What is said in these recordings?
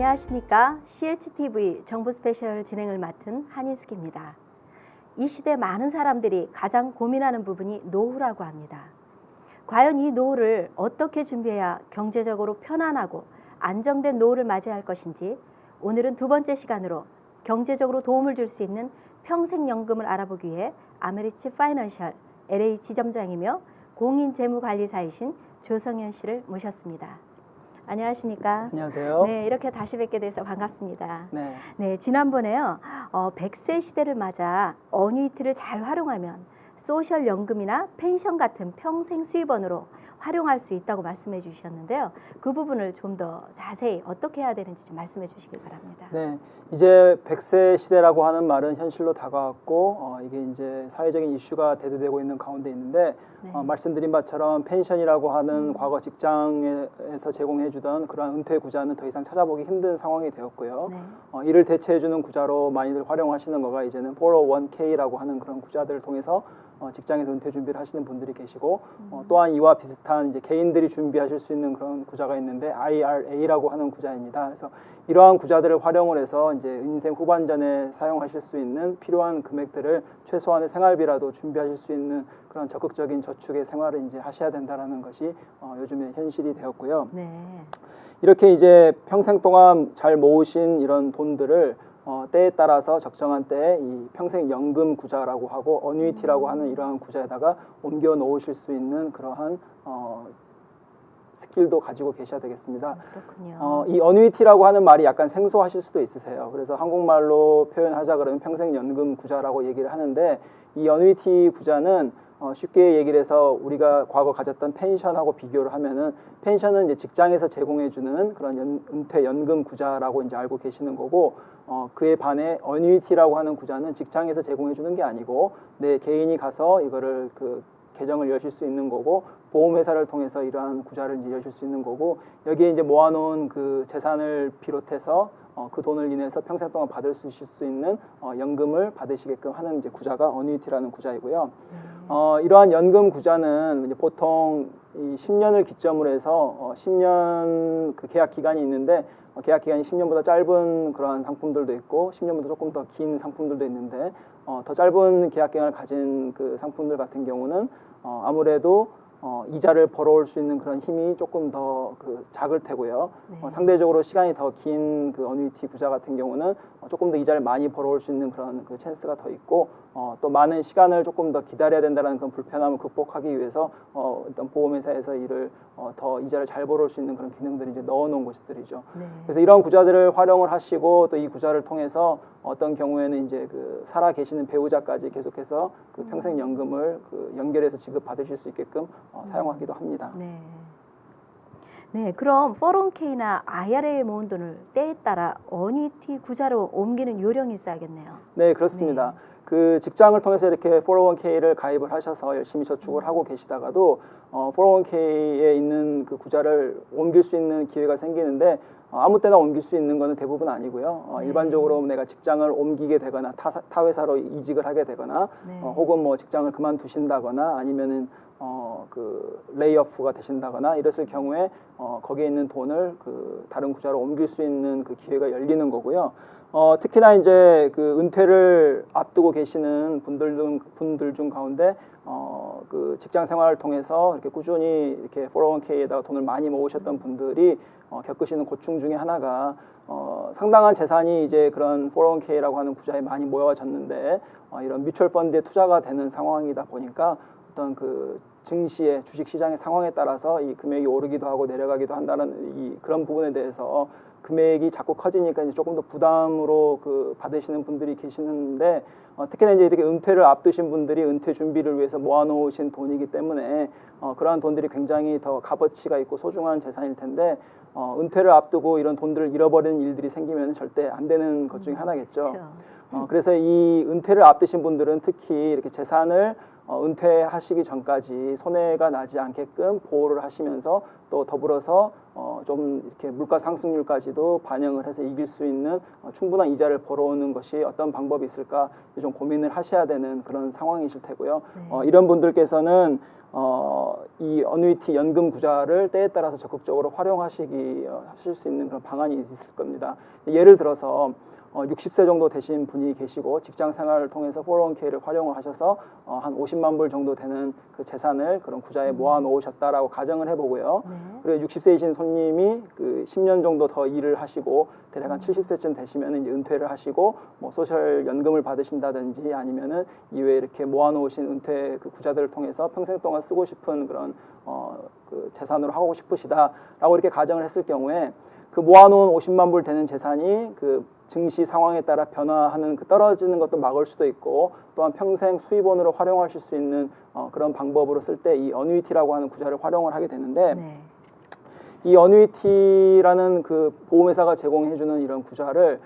안녕하십니까. CHTV 정부 스페셜 진행을 맡은 한인숙입니다. 이 시대 많은 사람들이 가장 고민하는 부분이 노후라고 합니다. 과연 이 노후를 어떻게 준비해야 경제적으로 편안하고 안정된 노후를 맞이할 것인지 오늘은 두 번째 시간으로 경제적으로 도움을 줄 수 있는 평생연금을 알아보기 위해 아메리츠 파이낸셜 LA 지점장이며 공인재무관리사이신 조성현 씨를 모셨습니다. 안녕하십니까? 안녕하세요. 네, 이렇게 다시 뵙게 돼서 반갑습니다. 네. 네, 지난번에요. 100세 시대를 맞아 어뉴이티를 잘 활용하면 소셜 연금이나 펜션 같은 평생 수입원으로 활용할 수 있다고 말씀해 주셨는데요. 그 부분을 좀 더 자세히 어떻게 해야 되는지 좀 말씀해 주시기 바랍니다. 네. 이제 100세 시대라고 하는 말은 현실로 다가왔고 이게 이제 사회적인 이슈가 대두되고 있는 가운데 있는데 네. 말씀드린 바처럼 펜션이라고 하는 과거 직장에서 제공해 주던 그러한 은퇴 구자는 더 이상 찾아보기 힘든 상황이 되었고요. 네. 이를 대체해 주는 구자로 많이들 활용하시는 거가 이제는 401k라고 하는 그런 구자들을 통해서 직장에서 은퇴 준비를 하시는 분들이 계시고 또한 이와 비슷한 이제 개인들이 준비하실 수 있는 그런 구자가 있는데 IRA라고 하는 구자입니다. 그래서 이러한 구자들을 활용을 해서 이제 인생 후반전에 사용하실 수 있는 필요한 금액들을 최소한의 생활비라도 준비하실 수 있는 그런 적극적인 저축의 생활을 이제 하셔야 된다라는 것이 요즘의 현실이 되었고요. 네. 이렇게 이제 평생 동안 잘 모으신 이런 돈들을 때에 따라서 적정한 때에 이 평생 연금 구자라고 하고 어뉴이티라고 하는 이러한 구자에다가 옮겨 놓으실 수 있는 그러한 스킬도 가지고 계셔야 되겠습니다. 그렇군요. 이 어뉴이티라고 하는 말이 약간 생소하실 수도 있으세요. 그래서 한국말로 표현하자 그러면 평생 연금 구자라고 얘기를 하는데 이 어뉴이티 구자는 쉽게 얘기를 해서 우리가 과거 가졌던 펜션하고 비교를 하면은 펜션은 이제 직장에서 제공해주는 그런 은퇴 연금 구자라고 이제 알고 계시는 거고 그에 반해 어뉴이티라고 하는 구자는 직장에서 제공해주는 게 아니고 내 개인이 가서 이거를 그 계정을 여실 수 있는 거고 보험회사를 통해서 이러한 구자를 이제 여실 수 있는 거고 여기에 이제 모아놓은 그 재산을 비롯해서 그 돈을 인해서 평생 동안 받을 수 있을 수 있는 연금을 받으시게끔 하는 이제 구자가 어뉴이티라는 구자이고요. 이러한 연금 구자는 이제 보통 이 10년을 기점으로 해서 10년 그 계약 기간이 있는데 계약 기간이 10년보다 짧은 그러한 상품들도 있고 10년보다 조금 더 긴 상품들도 있는데 더 짧은 계약 기간을 가진 그 상품들 같은 경우는 아무래도 이자를 벌어올 수 있는 그런 힘이 조금 더 그 작을 테고요. 네. 상대적으로 시간이 더 긴 그 어뉴이티 구자 같은 경우는 조금 더 이자를 많이 벌어올 수 있는 그런 그 찬스가 더 있고 또 많은 시간을 조금 더 기다려야 된다는 그런 불편함을 극복하기 위해서 일단 보험회사에서 이를 더 이자를 잘 벌어올 수 있는 그런 기능들을 이제 넣어놓은 것들이죠. 네. 그래서 이런 구자들을 활용을 하시고 또 이 구자를 통해서 어떤 경우에는 이제 그 살아 계시는 배우자까지 계속해서 그 평생 연금을 그 연결해서 지급 받으실 수 있게끔 사용하기도 합니다. 네. 네, 그럼 401k나 IRA에 모은 돈을 때에 따라 어뉴이티 구자로 옮기는 요령이 있어야겠네요. 네, 그렇습니다. 그 직장을 통해서 이렇게 401k를 가입을 하셔서 열심히 저축을 하고 계시다가도 401k에 있는 그 구자를 옮길 수 있는 기회가 생기는데 아무 때나 옮길 수 있는 것은 대부분 아니고요. 일반적으로 내가 직장을 옮기게 되거나 타 회사로 이직을 하게 되거나 혹은 뭐 직장을 그만두신다거나 아니면은 그 레이오프가 되신다거나 이랬을 경우에 거기에 있는 돈을 그 다른 구자로 옮길 수 있는 그 기회가 열리는 거고요. 특히나 이제 그 은퇴를 앞두고 계시는 분들 중 가운데 그 직장 생활을 통해서 이렇게 꾸준히 이렇게 401k에다가 돈을 많이 모으셨던 분들이 겪으시는 고충 중에 하나가 상당한 재산이 이제 그런 401k라고 하는 구자에 많이 모여졌는데 이런 뮤추얼 펀드에 투자가 되는 상황이다 보니까 어떤 그 증시의 주식 시장의 상황에 따라서 이 금액이 오르기도 하고 내려가기도 한다는 이 그런 부분에 대해서 금액이 자꾸 커지니까 이제 조금 더 부담으로 그 받으시는 분들이 계시는데 특히나 이제 이렇게 은퇴를 앞두신 분들이 은퇴 준비를 위해서 모아놓으신 돈이기 때문에 그러한 돈들이 굉장히 더 값어치가 있고 소중한 재산일 텐데 은퇴를 앞두고 이런 돈들을 잃어버리는 일들이 생기면 절대 안 되는 것 중에 하나겠죠. 그렇죠. 그래서 이 은퇴를 앞두신 분들은 특히 이렇게 재산을 은퇴하시기 전까지 손해가 나지 않게끔 보호를 하시면서 또 더불어서 좀 이렇게 물가 상승률까지도 반영을 해서 이길 수 있는 충분한 이자를 벌어오는 것이 어떤 방법이 있을까 좀 고민을 하셔야 되는 그런 상황이실 테고요. 이런 분들께서는 이 어뉴이티 연금 구자를 때에 따라서 적극적으로 하실 수 있는 그런 방안이 있을 겁니다. 예를 들어서 60세 정도 되신 분이 계시고 직장 생활을 통해서 401k를 활용을 하셔서 한 50만 불 정도 되는 그 재산을 그런 구자에 모아 놓으셨다라고 가정을 해보고요. 그리고 60세이신 손님이 그 10년 정도 더 일을 하시고 대략 한 70세쯤 되시면 이제 은퇴를 하시고 뭐 소셜 연금을 받으신다든지 아니면은 이외에 이렇게 모아 놓으신 은퇴 그 구자들을 통해서 평생 동안 쓰고 싶은 그런 그 재산으로 하고 싶으시다라고 이렇게 가정을 했을 경우에 그 모아놓은 50만 불 되는 재산이 그 증시 상황에 따라 변화하는 그 떨어지는 것도 막을 수도 있고 또한 평생 수입원으로 활용하실 수 있는 그런 방법으로 쓸 때 이 어뉴이티라고 하는 구자를 활용을 하게 되는데 이 어뉴이티라는 그 보험회사가 제공해주는 이런 구자를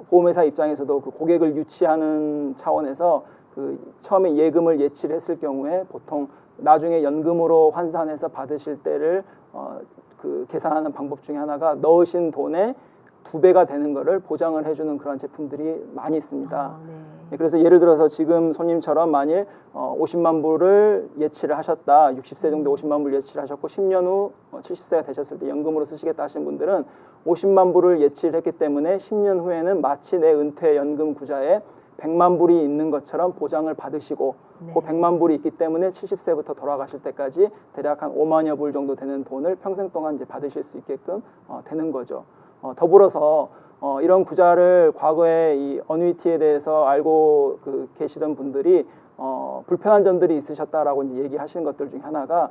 보험회사 입장에서도 그 고객을 유치하는 차원에서 그 처음에 예금을 예치를 했을 경우에 보통 나중에 연금으로 환산해서 받으실 때를 그 계산하는 방법 중에 하나가 넣으신 돈의 2배가 되는 것을 보장을 해주는 그런 제품들이 많이 있습니다. 그래서 예를 들어서 지금 손님처럼 만일 50만 불을 예치를 하셨다. 60세 정도 50만 불 예치를 하셨고 10년 후 70세가 되셨을 때 연금으로 쓰시겠다 하신 분들은 50만 불을 예치를 했기 때문에 10년 후에는 마치 내 은퇴 연금 구자에 100만 불이 있는 것처럼 보장을 받으시고 그 100만 불이 있기 때문에 70세부터 돌아가실 때까지 대략 한 5만여 불 정도 되는 돈을 평생 동안 이제 받으실 수 있게끔 되는 거죠. 더불어서 이런 구자를 과거에 이 어뉴이티에 대해서 알고 계시던 분들이 불편한 점들이 있으셨다라고 이제 얘기하시는 것들 중에 하나가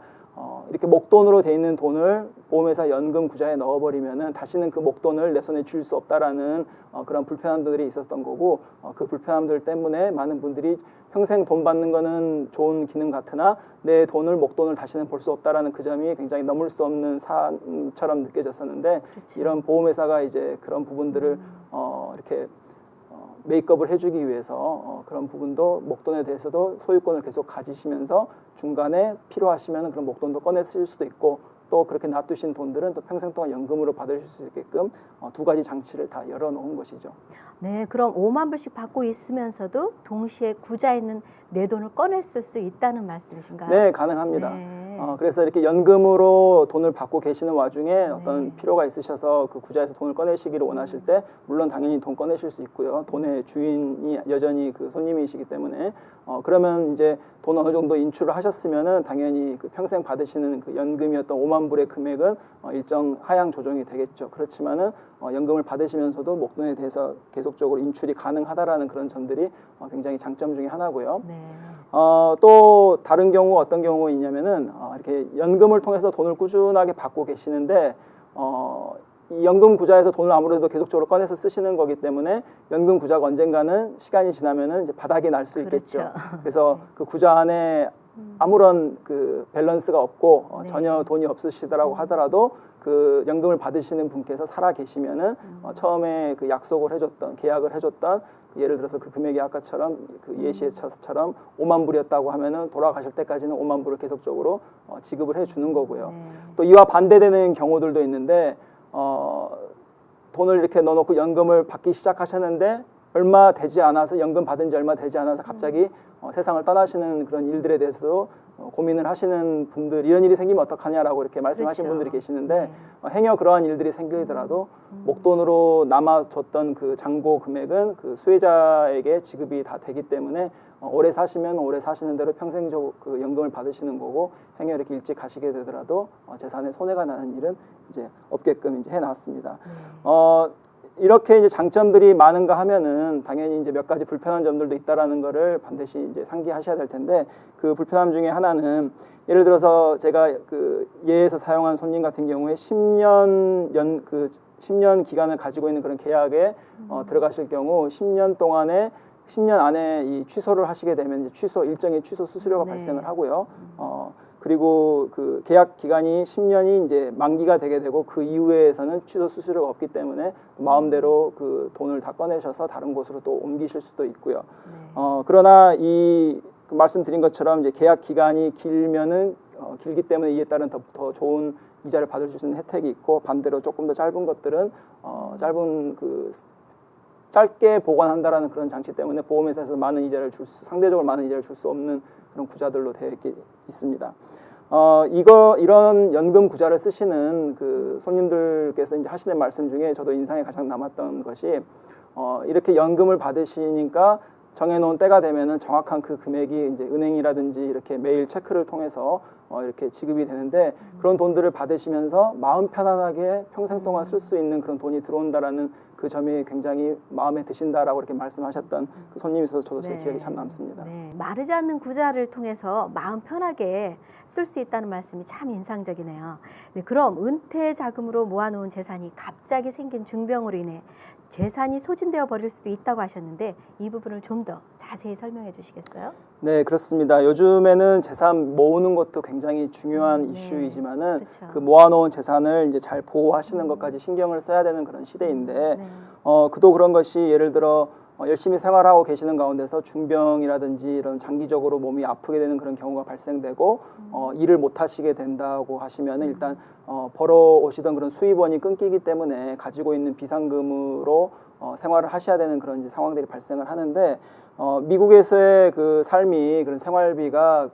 이렇게 목돈으로 돼 있는 돈을 보험회사 연금 구자에 넣어버리면은 다시는 그 목돈을 내 손에 쥘 수 없다라는 그런 불편함들이 있었던 거고 그 불편함들 때문에 많은 분들이 평생 돈 받는 거는 좋은 기능 같으나 내 돈을 목돈을 다시는 볼 수 없다라는 그 점이 굉장히 넘을 수 없는 사안처럼 느껴졌었는데 이런 보험회사가 이제 그런 부분들을 이렇게 메이크업을 해주기 위해서 그런 부분도 목돈에 대해서도 소유권을 계속 가지시면서 중간에 필요하시면 그런 목돈도 꺼내 쓰실 수도 있고 또 그렇게 놔두신 돈들은 또 평생 동안 연금으로 받으실 수 있게끔 두 가지 장치를 다 열어놓은 것이죠. 네, 그럼 5만 불씩 받고 있으면서도 동시에 구자에 있는 내 돈을 꺼냈을 수 있다는 말씀이신가요? 네, 가능합니다. 그래서 이렇게 연금으로 돈을 받고 계시는 와중에 어떤 필요가 있으셔서 그 구자에서 돈을 꺼내시기를 원하실 때 물론 당연히 돈 꺼내실 수 있고요. 돈의 주인이 여전히 그 손님이시기 때문에 그러면 이제 돈 어느 정도 인출을 하셨으면은 당연히 그 평생 받으시는 그 연금이었던 5만 불의 금액은 일정 하향 조정이 되겠죠. 그렇지만은 연금을 받으시면서도 목돈에 대해서 계속적으로 인출이 가능하다라는 그런 점들이 굉장히 장점 중에 하나고요. 또 다른 경우 어떤 경우가 있냐면은 이렇게 연금을 통해서 돈을 꾸준하게 받고 계시는데 이 연금 구자에서 돈을 아무래도 계속적으로 꺼내서 쓰시는 거기 때문에 연금 구자가 언젠가는 시간이 지나면은 이제 바닥이 날 수 있겠죠. 그래서 그 구자 안에 아무런 그 밸런스가 없고 전혀 돈이 없으시더라고 하더라도 그 연금을 받으시는 분께서 살아 계시면은 처음에 그 약속을 해줬던 계약을 해줬던 예를 들어서 그 금액이 아까처럼 그 예시처럼 5만 불이었다고 하면은 돌아가실 때까지는 5만 불을 계속적으로 지급을 해주는 거고요. 또 이와 반대되는 경우들도 있는데 돈을 이렇게 넣어놓고 연금을 받기 시작하셨는데 얼마 되지 않아서 연금 받은 지 얼마 되지 않아서 갑자기 세상을 떠나시는 그런 일들에 대해서도 고민을 하시는 분들 이런 일이 생기면 어떡하냐라고 이렇게 말씀하시는 분들이 계시는데 행여 그러한 일들이 생기더라도 목돈으로 남아줬던 그 잔고 금액은 그 수혜자에게 지급이 다 되기 때문에 오래 사시면 오래 사시는 대로 평생적으로 그 연금을 받으시는 거고 행여 이렇게 일찍 가시게 되더라도 재산에 손해가 나는 일은 이제 없게끔 이제 해놨습니다. 이렇게 이제 장점들이 많은가 하면은 당연히 이제 몇 가지 불편한 점들도 있다라는 거를 반드시 이제 상기하셔야 될 텐데 그 불편함 중에 하나는 예를 들어서 제가 그 예에서 사용한 손님 같은 경우에 10년 기간을 가지고 있는 그런 계약에 들어가실 경우 10년 안에 이 취소를 하시게 되면 이제 일정의 취소 수수료가 발생을 하고요. 그리고 그 계약 기간이 10년이 이제 만기가 되게 되고 그 이후에서는 취소 수수료가 없기 때문에 마음대로 그 돈을 다 꺼내셔서 다른 곳으로 또 옮기실 수도 있고요. 그러나 이 그 말씀드린 것처럼 이제 계약 기간이 길면은 길기 때문에 이에 따른 더 좋은 이자를 받을 수 있는 혜택이 있고, 반대로 조금 더 짧은 것들은 짧게 보관한다라는 그런 장치 때문에 보험회사에서 상대적으로 많은 이자를 줄 수 없는 그런 구자들로 되어 있습니다. 이런 연금 구자를 쓰시는 그 손님들께서 이제 하시는 말씀 중에 저도 인상에 가장 남았던 것이, 이렇게 연금을 받으시니까 정해놓은 때가 되면은 정확한 그 금액이 이제 은행이라든지 이렇게 매일 체크를 통해서 이렇게 지급이 되는데, 그런 돈들을 받으시면서 마음 편안하게 평생 동안 쓸 수 있는 그런 돈이 들어온다라는 그 점이 굉장히 마음에 드신다라고 이렇게 말씀하셨던 그 손님이 있어서 저도 제 기억에 참 남습니다. 네. 마르지 않는 구자를 통해서 마음 편하게 쓸 수 있다는 말씀이 참 인상적이네요. 네, 그럼 은퇴 자금으로 모아놓은 재산이 갑자기 생긴 중병으로 인해 재산이 소진되어 버릴 수도 있다고 하셨는데, 이 부분을 좀 더 자세히 설명해 주시겠어요? 네, 그렇습니다. 요즘에는 재산 모으는 것도 굉장히 중요한 이슈이지만은, 그렇죠. 그 모아놓은 재산을 이제 잘 보호하시는 것까지 신경을 써야 되는 그런 시대인데, 그도 그런 것이 예를 들어 열심히 생활하고 계시는 가운데서 중병이라든지 이런 장기적으로 몸이 아프게 되는 그런 경우가 발생되고 일을 못 하시게 된다고 하시면 일단 벌어오시던 그런 수입원이 끊기기 때문에 가지고 있는 비상금으로 생활을 하셔야 되는 그런 이제 상황들이 발생을 하는데, 미국에서의 그 삶이 그런 생활비가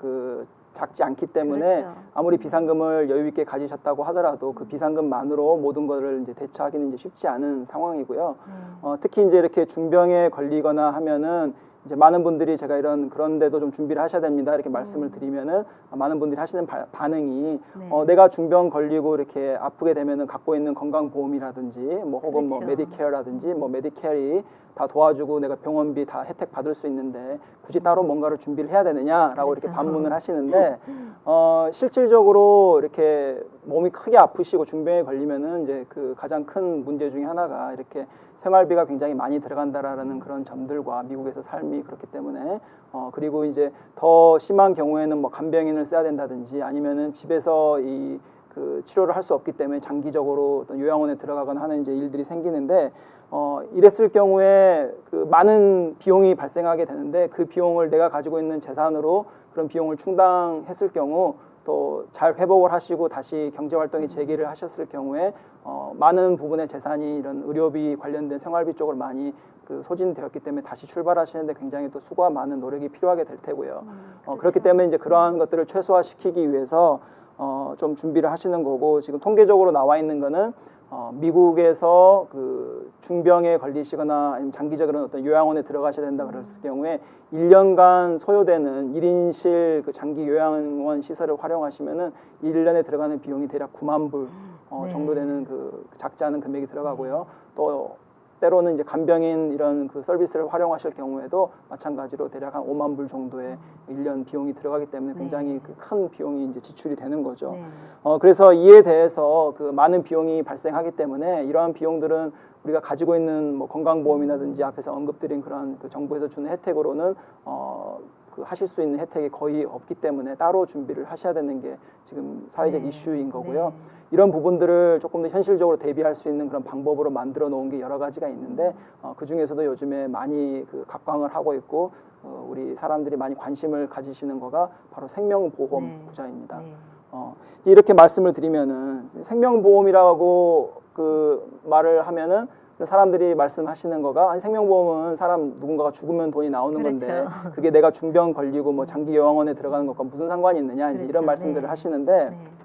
작지 않기 때문에 그렇죠. 아무리 비상금을 여유 있게 가지셨다고 하더라도 그 비상금만으로 모든 것을 이제 대처하기는 이제 쉽지 않은 상황이고요. 특히 이제 이렇게 중병에 걸리거나 하면은 이제 많은 분들이 제가 그런데도 좀 준비를 하셔야 됩니다 이렇게 말씀을 드리면은, 많은 분들이 하시는 반응이 내가 중병 걸리고 이렇게 아프게 되면은 갖고 있는 건강보험이라든지 혹은 그렇죠. 메디케어라든지 메디케어이 다 도와주고 내가 병원비 다 혜택 받을 수 있는데 굳이 따로 뭔가를 준비를 해야 되느냐라고 그렇죠. 이렇게 반문을 하시는데, 실질적으로 이렇게 몸이 크게 아프시고 중병에 걸리면은 이제 그 가장 큰 문제 중에 하나가 이렇게 생활비가 굉장히 많이 들어간다라는 그런 점들과 미국에서 삶이 그렇기 때문에, 그리고 이제 더 심한 경우에는 간병인을 써야 된다든지 아니면은 집에서 치료를 할 수 없기 때문에 장기적으로 어떤 요양원에 들어가거나 하는 이제 일들이 생기는데, 이랬을 경우에 그 많은 비용이 발생하게 되는데, 그 비용을 내가 가지고 있는 재산으로 그런 비용을 충당했을 경우, 또 잘 회복을 하시고 다시 경제 활동에 재기를 하셨을 경우에 많은 부분의 재산이 이런 의료비 관련된 생활비 쪽으로 많이 소진되었기 때문에 다시 출발하시는데 굉장히 또 수고와 많은 노력이 필요하게 될 테고요. 그렇죠. 그렇기 때문에 이제 그러한 것들을 최소화시키기 위해서 좀 준비를 하시는 거고, 지금 통계적으로 나와 있는 거는 미국에서 그 중병에 걸리시거나 아니면 장기적으로 어떤 요양원에 들어가셔야 된다 그랬을 경우에 1년간 소요되는 1인실 그 장기 요양원 시설을 활용하시면은 1년에 들어가는 비용이 대략 9만 불 정도 되는 그 작지 않은 금액이 들어가고요. 또 때로는 이제 간병인 이런 그 서비스를 활용하실 경우에도 마찬가지로 대략 한 5만 불 정도의 1년 비용이 들어가기 때문에 굉장히 큰 비용이 이제 지출이 되는 거죠. 그래서 이에 대해서 그 많은 비용이 발생하기 때문에 이러한 비용들은 우리가 가지고 있는 건강보험이라든지 앞에서 언급드린 그런 그 정부에서 주는 혜택으로는 하실 수 있는 혜택이 거의 없기 때문에 따로 준비를 하셔야 되는 게 지금 사회적 이슈인 거고요. 이런 부분들을 조금 더 현실적으로 대비할 수 있는 그런 방법으로 만들어 놓은 게 여러 가지가 있는데, 그 중에서도 요즘에 많이 각광을 하고 있고 우리 사람들이 많이 관심을 가지시는 거가 바로 생명보험 구자입니다. 이렇게 말씀을 드리면은 생명보험이라고 말을 하면은 사람들이 말씀하시는 거가, 아니 생명보험은 누군가가 죽으면 돈이 나오는 건데 그게 내가 중병 걸리고 장기 요양원에 들어가는 것과 무슨 상관이 있느냐, 이제 이런 말씀들을 하시는데,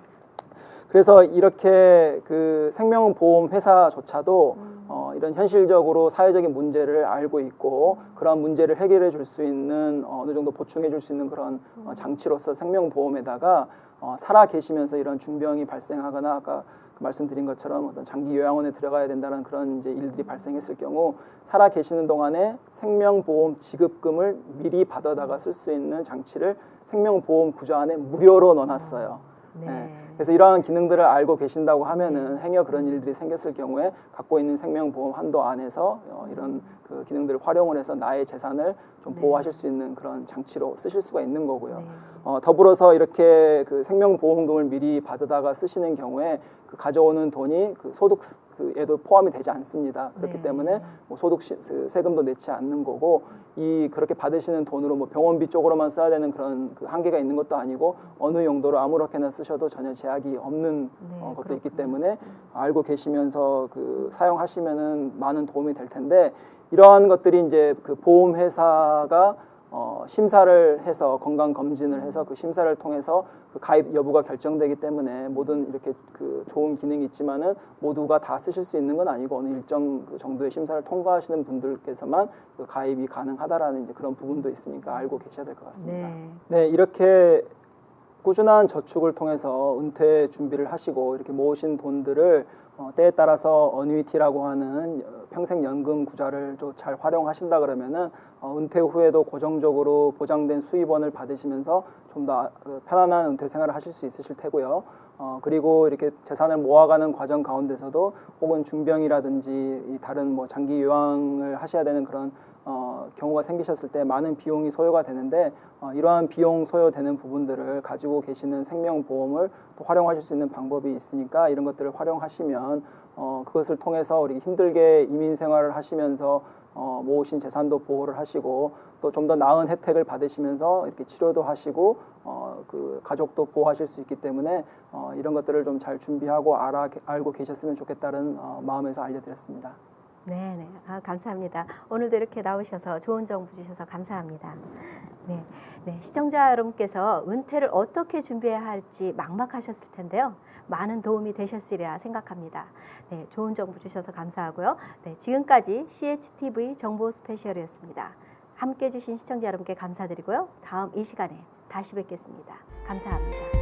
그래서 이렇게 그 생명보험 회사조차도 이런 현실적으로 사회적인 문제를 알고 있고 그런 문제를 해결해 줄 수 있는 어느 정도 보충해 줄 수 있는 그런 장치로서 생명보험에다가 살아 계시면서 이런 중병이 발생하거나 아까 말씀드린 것처럼 어떤 장기 요양원에 들어가야 된다는 그런 이제 일들이 발생했을 경우 살아 계시는 동안에 생명보험 지급금을 미리 받아다가 쓸 수 있는 장치를 생명보험 구조 안에 무료로 넣어놨어요. 그래서 이러한 기능들을 알고 계신다고 하면은 행여 그런 일들이 생겼을 경우에 갖고 있는 생명보험 한도 안에서 이런 그 기능들을 활용을 해서 나의 재산을 좀 네. 보호하실 수 있는 그런 장치로 쓰실 수가 있는 거고요. 네. 더불어서 이렇게 그 생명보험금을 미리 받으다가 쓰시는 경우에 그 가져오는 돈이 그 소득에도 포함이 되지 않습니다. 그렇기 네. 때문에 뭐 소득 세금도 내지 않는 거고 이 그렇게 받으시는 돈으로 뭐 병원비 쪽으로만 써야 되는 그런 그 한계가 있는 것도 아니고 어느 용도로 아무렇게나 쓰셔도 전혀 제약이 없는 네, 것도 있기 그렇군요. 때문에 알고 계시면서 그 사용하시면은 많은 도움이 될 텐데 이러한 것들이 이제 그 보험회사가 심사를 해서 건강 검진을 해서 그 심사를 통해서 그 가입 여부가 결정되기 때문에 모든 이렇게 그 좋은 기능이 있지만은 모두가 다 쓰실 수 있는 건 아니고 어느 일정 그 정도의 심사를 통과하시는 분들께서만 그 가입이 가능하다라는 이제 그런 부분도 있으니까 알고 계셔야 될 것 같습니다. 네. 네, 이렇게 꾸준한 저축을 통해서 은퇴 준비를 하시고 이렇게 모으신 돈들을 때에 따라서 어뉴이티라고 하는 평생연금 구자를 좀 잘 활용하신다 그러면은 은퇴 후에도 고정적으로 보장된 수입원을 받으시면서 좀 더 편안한 은퇴 생활을 하실 수 있으실 테고요. 그리고 이렇게 재산을 모아가는 과정 가운데서도 혹은 중병이라든지 이 다른 뭐 장기 요양을 하셔야 되는 그런 경우가 생기셨을 때 많은 비용이 소요가 되는데 이러한 비용 소요되는 부분들을 가지고 계시는 생명보험을 또 활용하실 수 있는 방법이 있으니까 이런 것들을 활용하시면 그것을 통해서 우리 힘들게 이민 생활을 하시면서 모으신 재산도 보호를 하시고 또 좀 더 나은 혜택을 받으시면서 이렇게 치료도 하시고 그 가족도 보호하실 수 있기 때문에 이런 것들을 좀 잘 준비하고 알고 계셨으면 좋겠다는 마음에서 알려드렸습니다. 네. 감사합니다. 오늘도 이렇게 나오셔서 좋은 정보 주셔서 감사합니다. 네. 시청자 여러분께서 은퇴를 어떻게 준비해야 할지 막막하셨을 텐데요. 많은 도움이 되셨으리라 생각합니다. 네, 좋은 정보 주셔서 감사하고요. 네, 지금까지 CHTV 정보 스페셜이었습니다. 함께해 주신 시청자 여러분께 감사드리고요. 다음 이 시간에 다시 뵙겠습니다. 감사합니다.